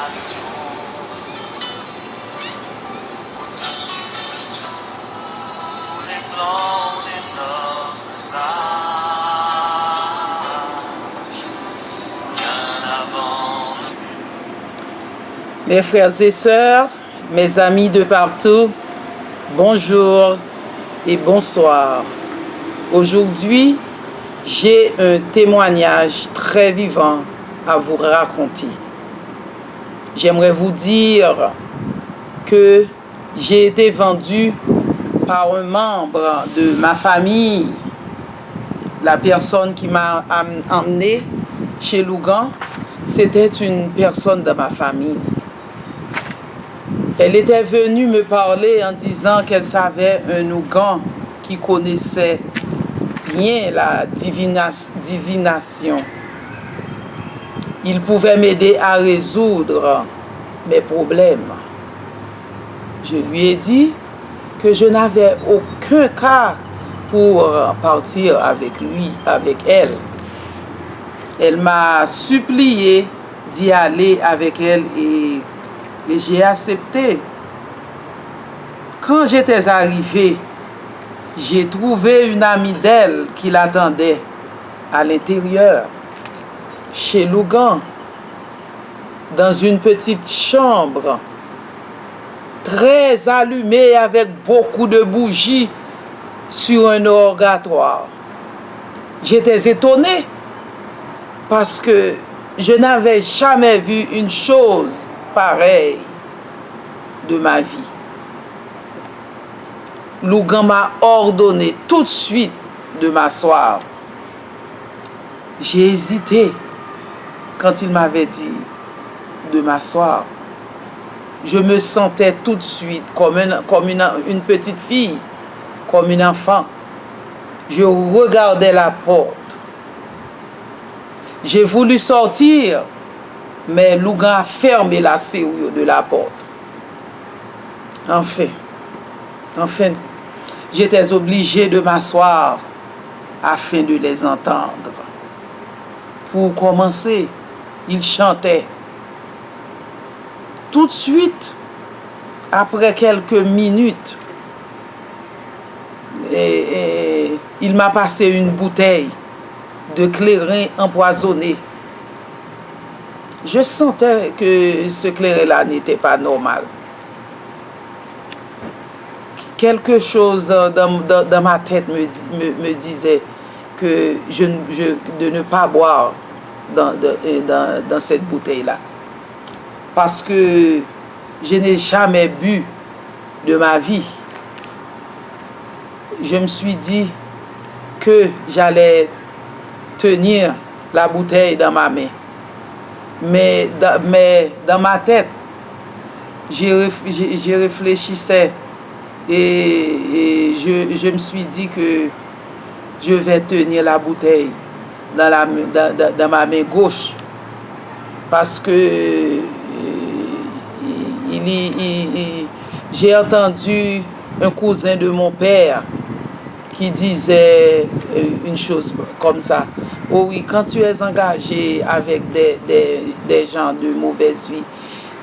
au-dessus de tous les plans des hommes sages, bien avant. Mes frères et sœurs, mes amis de partout, bonjour et bonsoir. Aujourd'hui, j'ai un témoignage très vivant à vous raconter. J'aimerais vous dire que j'ai été vendu par un membre de ma famille. La personne qui m'a emmené chez Lougan, c'était une personne de ma famille. Elle était venue me parler en disant qu'elle savait un Ougan qui connaissait bien la divination. Il pouvait m'aider à résoudre mes problèmes. Je lui ai dit que je n'avais aucun cas pour partir avec lui, avec elle. Elle m'a supplié d'y aller avec elle et j'ai accepté. Quand j'étais arrivé, j'ai trouvé une amie d'elle qui l'attendait à l'intérieur, chez Lougan, dans une petite chambre, très allumée avec beaucoup de bougies sur un oratoire. J'étais étonné parce que je n'avais jamais vu une chose pareille de ma vie. Lougan m'a ordonné tout de suite de m'asseoir. J'ai hésité quand il m'avait dit de m'asseoir. Je me sentais tout de suite comme une petite fille, comme une enfant. Je regardais la porte. J'ai voulu sortir, mais Lougan a fermé la serrure de la porte. Enfin, j'étais obligé de m'asseoir afin de les entendre. Pour commencer, ils chantaient. Tout de suite, après quelques minutes, il m'a passé une bouteille de clairin empoisonné. Je sentais que ce clairin-là n'était pas normal. Quelque chose dans ma tête me disait que de ne pas boire dans cette bouteille-là. Parce que je n'ai jamais bu de ma vie. Je me suis dit que j'allais tenir la bouteille dans ma main. Mais dans ma tête, j'y réfléchissais et je me suis dit que je vais tenir la bouteille dans ma main gauche. Parce que j'ai entendu un cousin de mon père qui disait une chose comme ça. Oh oui, quand tu es engagé avec des gens de mauvaise vie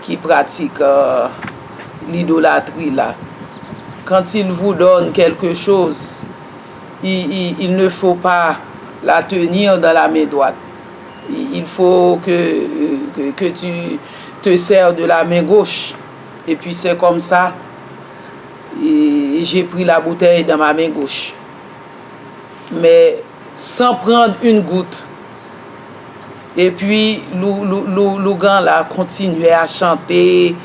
qui pratiquent l'idolâtrie là, quand ils vous donnent quelque chose, il ne faut pas la tenir dans la main droite. Il faut que tu te sers de la main gauche. Et puis c'est comme ça. Et j'ai pris la bouteille dans ma main gauche. Mais sans prendre une goutte. Et puis Lougan là continuait à chanter.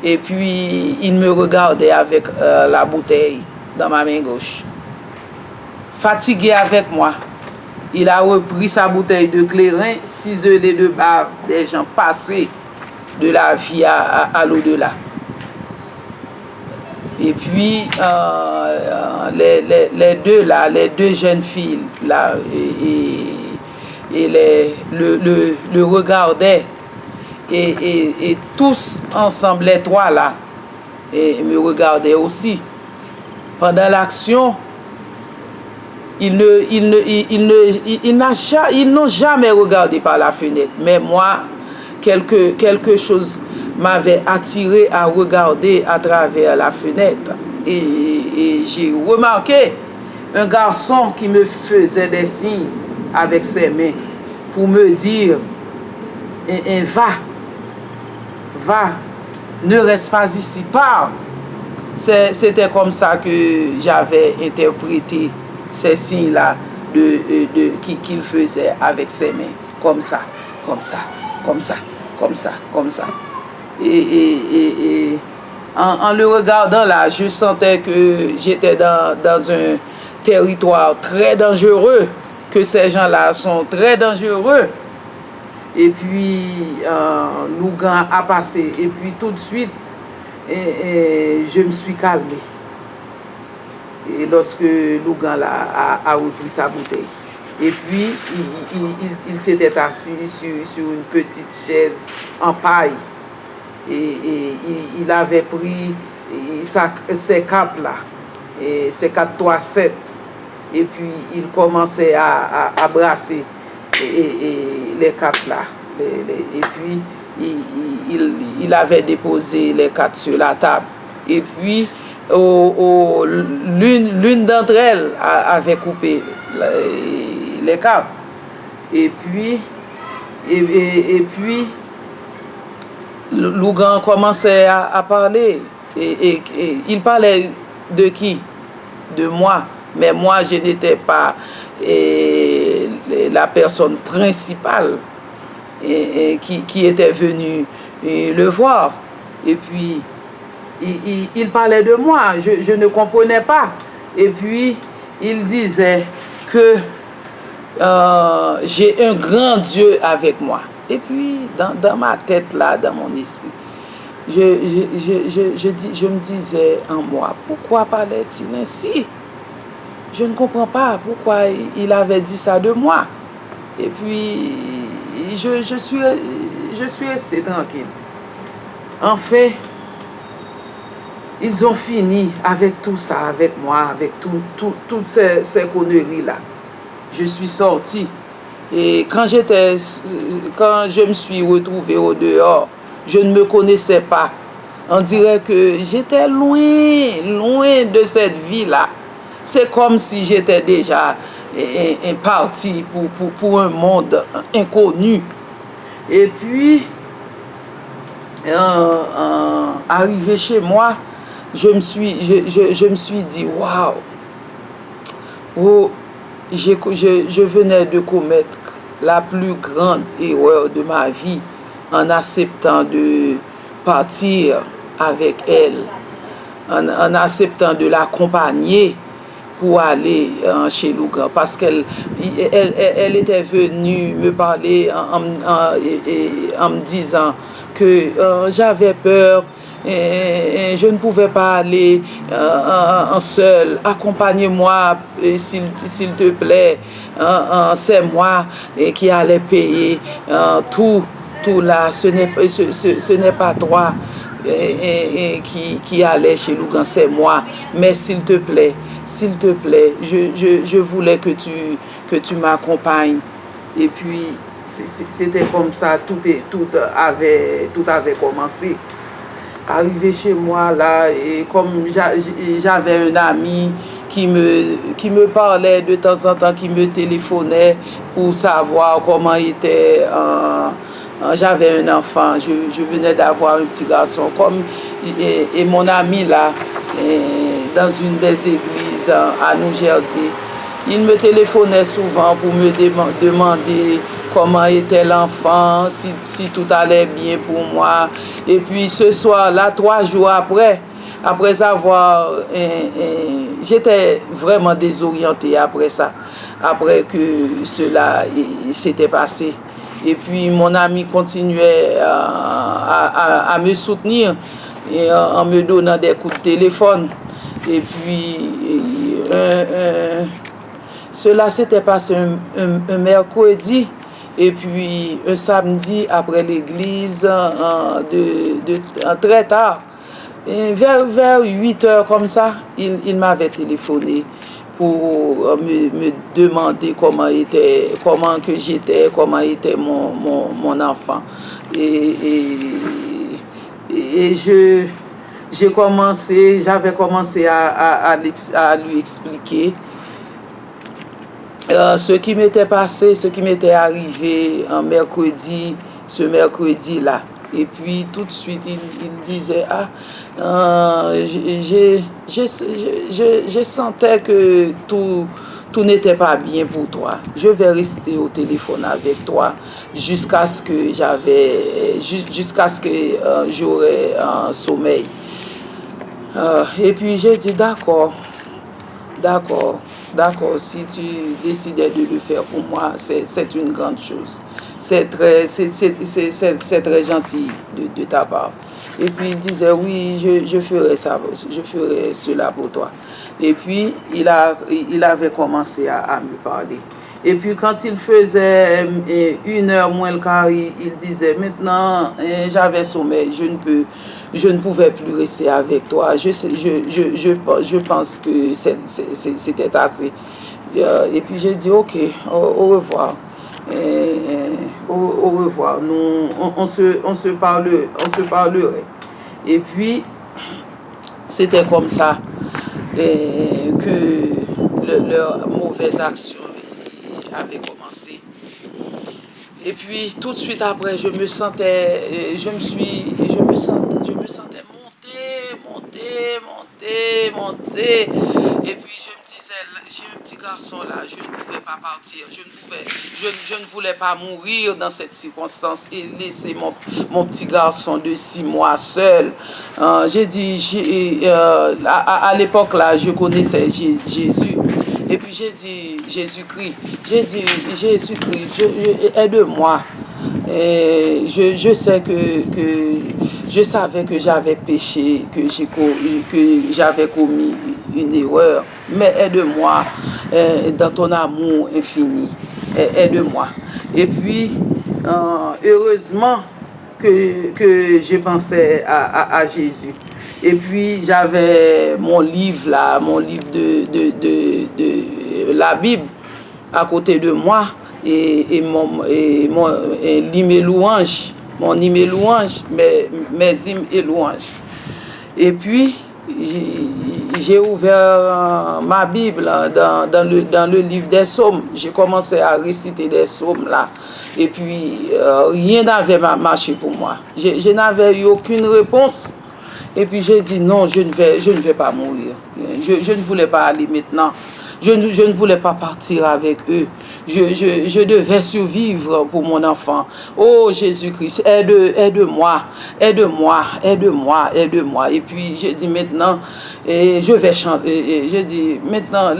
Et puis il me regardait avec la bouteille dans ma main gauche. Fatigué avec moi, il a repris sa bouteille de clairin, ciselé de bave des gens passés de la vie à l'au-delà. Et puis, les deux jeunes filles, là, le regardaient. Et tous ensemble, les trois là, et me regardaient aussi. Pendant l'action, Ils n'ont jamais regardé par la fenêtre. Mais moi, quelque chose m'avait attiré à regarder à travers la fenêtre. Et j'ai remarqué un garçon qui me faisait des signes avec ses mains pour me dire, va, ne reste pas ici, pars. C'était comme ça que j'avais interprété ces signes-là qu'il faisait avec ses mains. Comme ça, comme ça, comme ça, comme ça, comme ça. Et en le regardant là, je sentais que j'étais dans un territoire très dangereux, que ces gens-là sont très dangereux. Et puis, Lougan a passé. Et puis, tout de suite, je me suis calmé. Et lorsque Lougan là, a repris sa bouteille. Et puis, il s'était assis sur une petite chaise en paille. Et il avait pris ces cartes là, ces 4, 3, 7. Et puis, il commençait à brasser les cartes là. Et puis, il avait déposé les cartes sur la table. Et puis, l'une d'entre elles avait coupé les cartes. Et puis, Lougan commençait à parler. Et il parlait de qui? De moi. Mais moi, je n'étais pas la personne principale qui était venue le voir. Et puis, il parlait de moi. Je ne comprenais pas. Et puis, il disait que j'ai un grand Dieu avec moi. Et puis, dans ma tête, là, dans mon esprit, je me disais en moi, pourquoi parlait-il ainsi? Je ne comprends pas pourquoi il avait dit ça de moi. Et puis, je suis resté tranquille. En fait, ils ont fini avec tout ça, avec moi, avec toutes ces conneries-là. Je suis sorti. Et quand je me suis retrouvé au dehors, je ne me connaissais pas. On dirait que j'étais loin de cette vie-là. C'est comme si j'étais déjà parti pour un monde inconnu. Et puis, arrivé chez moi, je me suis dit, waouh, oh, je venais de commettre la plus grande erreur de ma vie en acceptant de partir avec elle, en acceptant de l'accompagner pour aller chez Lougan, parce qu'elle était venue me parler en me disant que j'avais peur. Et je ne pouvais pas aller en seul. Accompagne-moi, s'il te plaît. C'est moi qui allais payer tout là. Ce n'est pas toi qui allais chez Lougan, c'est moi. Mais s'il te plaît, je voulais que tu m'accompagnes. Et puis, c'était comme ça, tout avait commencé. Arrivé chez moi là, et comme j'avais un ami qui me parlait de temps en temps, qui me téléphonait pour savoir comment était. J'avais un enfant, je venais d'avoir un petit garçon. Et mon ami là, dans une des églises à New Jersey, il me téléphonait souvent pour me demander comment était l'enfant, si tout allait bien pour moi. Et puis ce soir-là, 3 jours après avoir... j'étais vraiment désorientée après ça, après que cela s'était passé. Et puis mon ami continuait à me soutenir et en me donnant des coups de téléphone. Et puis cela s'était passé un mercredi. Et puis un samedi après l'église, très tard, vers 8 heures comme ça, il m'avait téléphoné pour me demander comment que j'étais, comment était mon enfant. Et j'avais commencé à lui expliquer ce qui m'était passé, ce qui m'était arrivé ce mercredi-là. Et puis tout de suite, il disait, je sentais que tout n'était pas bien pour toi. Je vais rester au téléphone avec toi jusqu'à ce que j'aurai un sommeil. Et puis j'ai dit d'accord, si tu décidais de le faire pour moi, c'est une grande chose. C'est très gentil de ta part. Et puis il disait oui, je ferai ça, je ferai cela pour toi. Et puis il avait commencé à me parler. Et puis quand il faisait 1 heure moins le quart, il disait maintenant j'avais sommeil, je ne pouvais plus rester avec toi. Je pense que c'était assez. Et puis j'ai dit ok, au revoir. Au revoir. On se parlerait. Et puis c'était comme ça que leur mauvaise action avait commencé. Et puis tout de suite après, je me sentais monter. Et puis je me disais, j'ai un petit garçon là, je ne pouvais pas partir, je ne voulais pas mourir dans cette circonstance et laisser mon petit garçon de 6 mois seul. J'ai dit, à l'époque là, je connaissais Jésus. Et puis j'ai dit Jésus-Christ, aide-moi. Je sais je savais que j'avais péché, que j'avais commis une erreur, mais aide-moi dans ton amour infini. Aide-moi. Et puis, heureusement que je pensais à Jésus. Et puis j'avais mon livre de la Bible à côté de moi et mon hymne et louange, mes hymnes et louanges. Et puis j'ai ouvert ma Bible dans le livre des psaumes. J'ai commencé à réciter des psaumes là. Et puis rien n'avait marché pour moi. Je n'avais eu aucune réponse. Et puis j'ai dit non, je ne vais pas mourir. Je ne voulais pas aller maintenant. Je ne voulais pas partir avec eux. Je devais survivre pour mon enfant. Oh Jésus-Christ, aide-moi. Et puis j'ai dit maintenant, je vais chanter. J'ai dit maintenant,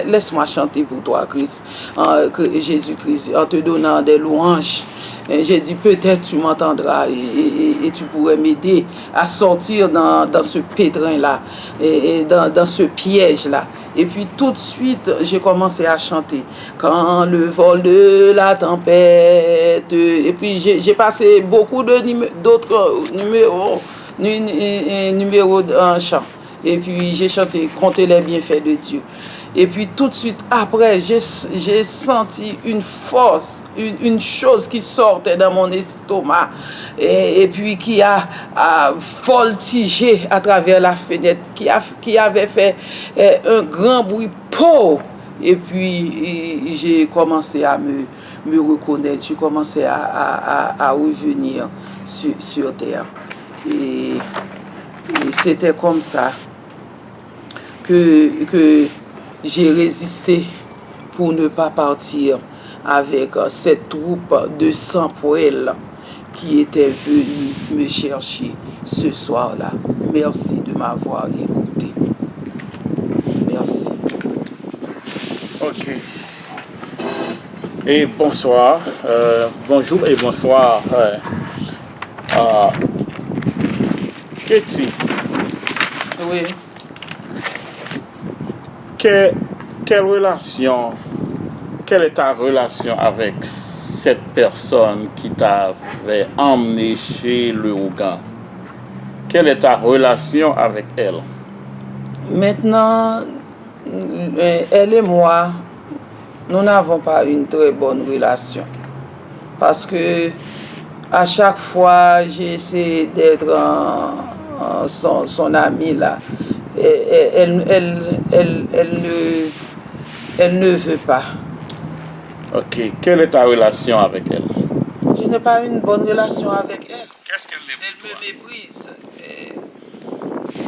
laisse-moi chanter pour toi, Christ, Jésus-Christ, en te donnant des louanges. J'ai dit peut-être tu m'entendras et tu pourrais m'aider à sortir dans ce pétrin-là, et dans ce piège-là. Et puis tout de suite, j'ai commencé à chanter. Quand le vol de la tempête. Et puis j'ai passé beaucoup d'autres numéros en chant. Et puis j'ai chanté Comptez les bienfaits de Dieu. Et puis tout de suite après, j'ai senti une force, une chose qui sortait dans mon estomac et puis qui a voltigé à travers la fenêtre, qui avait fait un grand bruit. Pow! Et puis j'ai commencé à me reconnaître, j'ai commencé à revenir sur terre. Et c'était comme ça que j'ai résisté pour ne pas partir avec cette troupe de sans-poêle qui était venue me chercher ce soir-là. Merci de m'avoir écouté. Merci. Ok. Et bonsoir. Bonjour et bonsoir. Katie. Oui. Quelle est ta relation avec cette personne qui t'avait emmené chez le Ougan? Quelle est ta relation avec elle? Maintenant, Elle et moi, nous n'avons pas une très bonne relation. Parce que à chaque fois, j'ai essayé d'être son amie là. Et elle ne veut pas. Ok. Quelle est ta relation avec elle? Je n'ai pas une bonne relation avec elle. Qu'est-ce qu'elle est Elle pour toi? me méprise. Et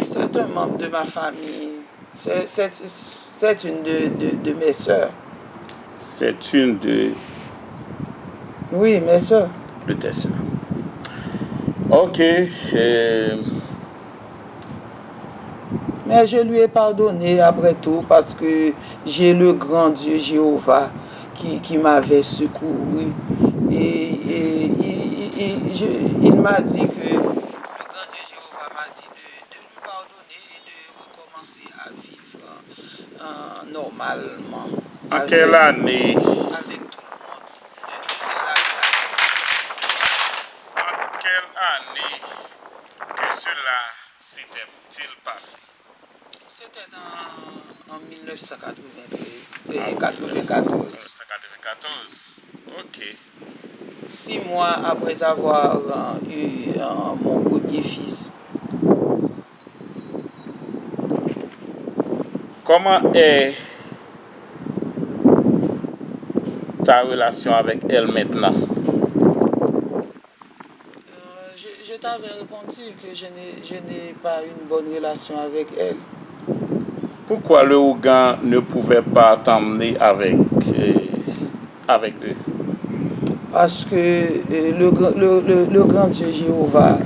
c'est un membre de ma famille. C'est une de mes sœurs. C'est une Oui, mes sœurs. de tes sœurs. Ok. Mais je lui ai pardonné après tout parce que j'ai le grand Dieu Jéhovah qui m'avait secouru. Il m'a dit que le grand Dieu Jéhovah m'a dit de lui pardonner et de recommencer à vivre normalement En quelle année? avec tout le monde. De faire la En quelle année que cela s'était-il passé? C'était en 1993 et 94. 1994. Ok. 6 mois après avoir eu mon premier fils. Comment est ta relation avec elle maintenant? Je t'avais répondu que je n'ai pas une bonne relation avec elle. Pourquoi le Ougan ne pouvait pas t'emmener avec eux? Parce que le grand Dieu Jéhovah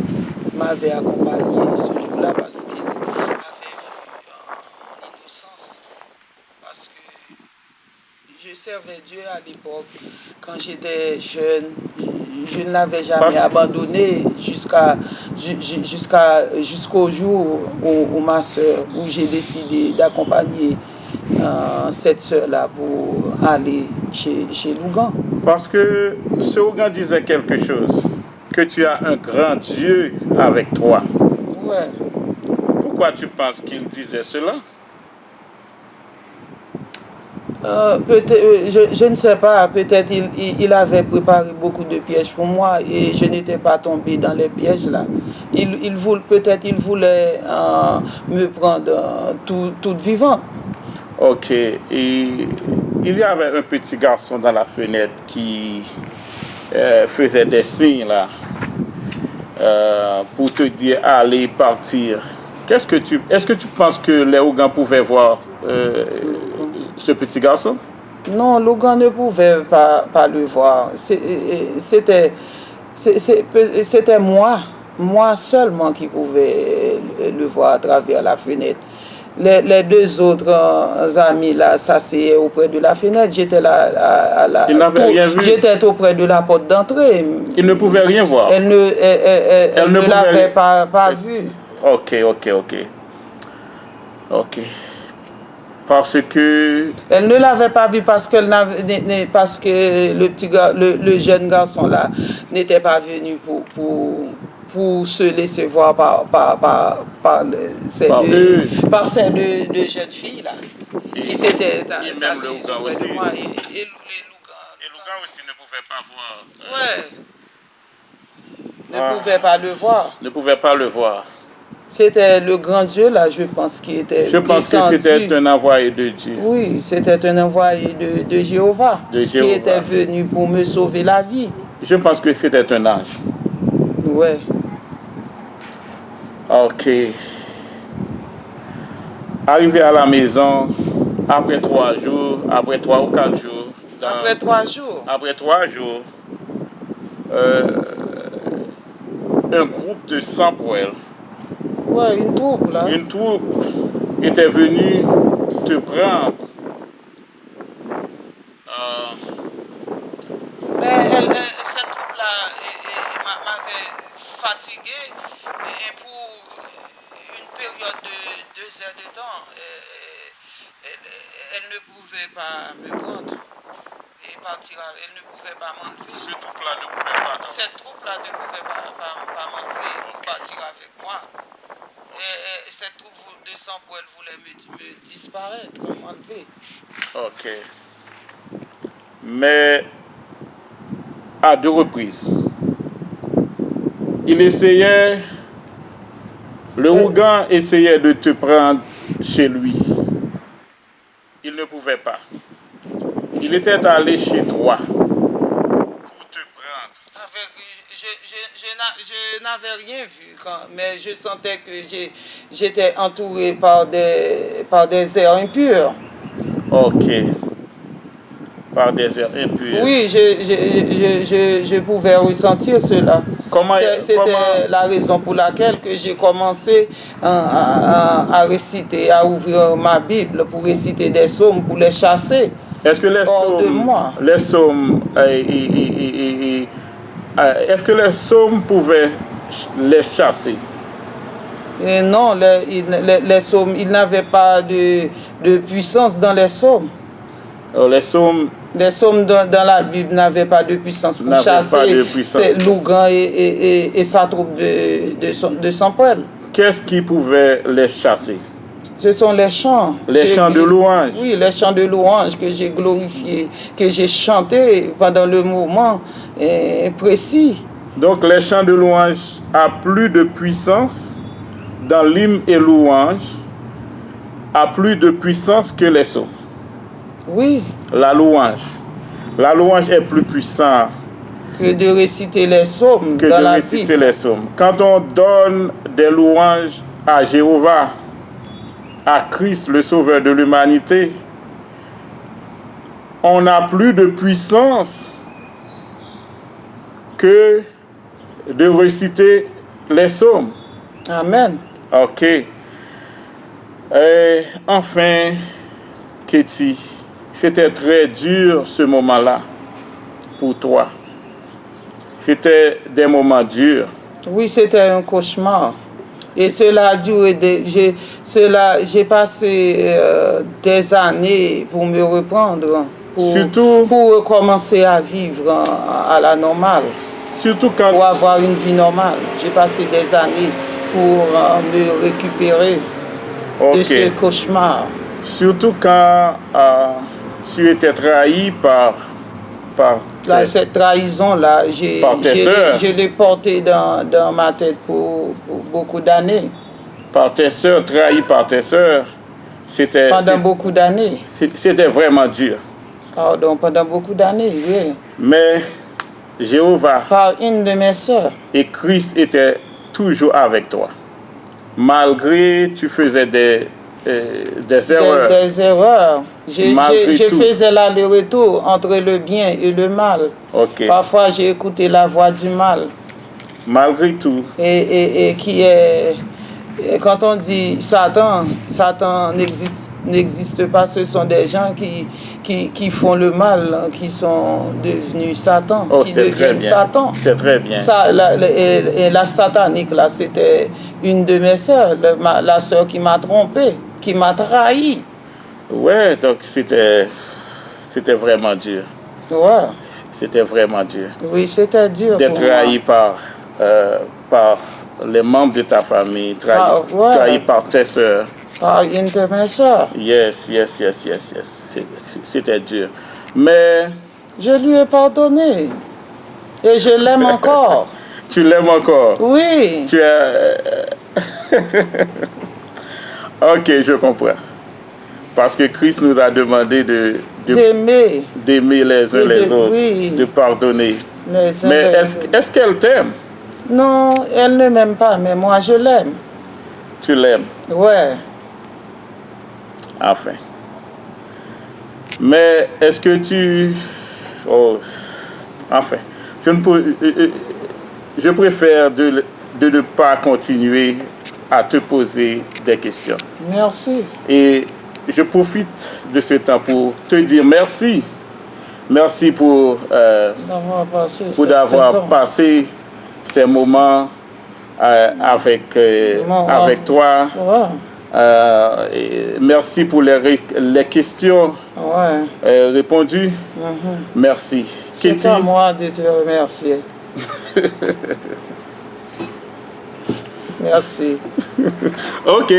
m'avait accompagné ce jour-là parce qu'il avait vu mon innocence. Parce que je servais Dieu à l'époque. Quand j'étais jeune, je ne l'avais jamais abandonné jusqu'au jour où ma soeur, où j'ai décidé d'accompagner cette soeur-là pour aller chez Lougan. Parce que ce Ougan disait quelque chose, que tu as un grand Dieu avec toi. Ouais. Pourquoi tu penses qu'il disait cela? Je ne sais pas, peut-être il avait préparé beaucoup de pièges pour moi et je n'étais pas tombé dans les pièges là. Peut-être il voulait me prendre toute vivante. Ok. Et il y avait un petit garçon dans la fenêtre qui faisait des signes là pour te dire allez partir. Est-ce que tu penses que les Ougans pouvaient voir ce petit garçon? Non, Logan ne pouvait pas le voir. C'était moi seulement qui pouvais le voir à travers la fenêtre. Les deux autres amis là s'asseyaient auprès de la fenêtre. J'étais là, Il n'avait rien vu. J'étais auprès de la porte d'entrée. Il ne pouvait rien voir. Elle ne l'avait pas vu. Ok. Parce que elle ne l'avait pas vu parce que le jeune garçon là n'était pas venu pour se laisser voir par ces deux jeunes filles là qui s'étaient assises auprès de moi et Lougan aussi ne pouvait pas voir. Ne pouvait pas le voir. Ne pouvait pas le voir. C'était le grand Dieu là, je pense, qui était Je pense descendu. que c'était un envoyé de Dieu. Oui, c'était un envoyé de Jéhovah, qui était venu pour me sauver la vie. Je pense que c'était un ange. Ouais. Ok. Arrivé à la maison, après 3 jours, après 3 ou 4 jours. Après 3 jours. Après 3 jours, un groupe de 100 poêles. Ouais, une troupe là. Une troupe était venue te prendre. Mais cette troupe-là m'avait fatigué et pour une période de 2 heures de temps, elle ne pouvait pas me prendre et partir. Elle ne pouvait pas m'enlever. Cette troupe-là ne pouvait pas m'enlever et partir avec moi. cette troupe de sang pour elle voulait me disparaître, m'enlever. Ok. Mais à 2 reprises, le Ougan essayait de te prendre chez lui. Il ne pouvait pas. Il était allé chez toi pour te prendre. Je n'avais rien vu, mais je sentais que j'étais entouré par des airs impurs. Ok. Par des airs impurs. Oui, je pouvais ressentir cela. C'était la raison pour laquelle que j'ai commencé à réciter, à ouvrir ma Bible pour réciter des psaumes, pour les chasser. Est-ce que est-ce que les psaumes pouvaient les chasser? Et non, les psaumes, il n'avait pas de puissance dans les psaumes. Les psaumes dans la Bible n'avaient pas de puissance pour chasser l'Ougan et sa troupe de sang-poêle. Qu'est-ce qui pouvait les chasser? Ce sont les chants. Les chants de louange. Oui, les chants de louange que j'ai glorifiés, que j'ai chantés pendant le moment précis. Donc les chants de louange ont plus de puissance dans l'hymne et louange, a plus de puissance que les psaumes. Oui. La louange est plus puissante que de réciter les psaumes. Les psaumes. Quand on donne des louanges à Jéhovah, à Christ, le Sauveur de l'humanité, on n'a plus de puissance que de réciter les psaumes. Amen. Ok. Et enfin, Katie, c'était très dur ce moment-là pour toi. C'était des moments durs. Oui, c'était un cauchemar. Et cela a duré, j'ai passé des années pour me reprendre, pour recommencer à vivre à la normale, pour avoir une vie normale. J'ai passé des années pour me récupérer de ce cauchemar. Surtout quand tu étais trahi par cette trahison-là, je l'ai portée dans ma tête pour beaucoup d'années. Par tes sœurs, trahi par tes sœurs, pendant beaucoup d'années. C'était vraiment dur. Pardon, pendant beaucoup d'années, oui. Mais Jéhovah, par une de mes sœurs, et Christ était toujours avec toi. Malgré tu faisais des erreurs. Des erreurs. Je faisais l'aller-retour entre le bien et le mal. Okay. Parfois, j'ai écouté la voix du mal. Malgré tout. Et qui est... Quand on dit Satan n'existe pas. Ce sont des gens qui font le mal, qui sont devenus Satan. Qui deviennent Satan. C'est très bien. La satanique, là, c'était une de mes sœurs, la sœur qui m'a trompé, qui m'a trahi. Ouais, donc c'était vraiment dur. Ouais. C'était vraiment dur. Oui, c'était dur. D'être trahi par les membres de ta famille, trahi par tes sœurs. Par une de mes sœurs. Yes. C'était dur. Mais... je lui ai pardonné. Et je l'aime encore. Tu l'aimes encore? Oui. Tu es... Ok, je comprends. Parce que Christ nous a demandé d'aimer les uns les autres, oui. De pardonner. Mais est-ce qu'elle t'aime? Non, elle ne m'aime pas, mais moi je l'aime. Tu l'aimes? Ouais. Enfin. Mais est-ce que tu... Oh, enfin. Je préfère de ne pas continuer à te poser des questions. Merci. Et je profite de ce temps pour te dire merci. Merci pour d'avoir passé ces moments avec toi. Ouais. Merci pour les questions répondues. Merci. C'est à moi de te remercier. Merci. Ok.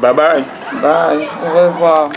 Bye bye. Bye. Au revoir.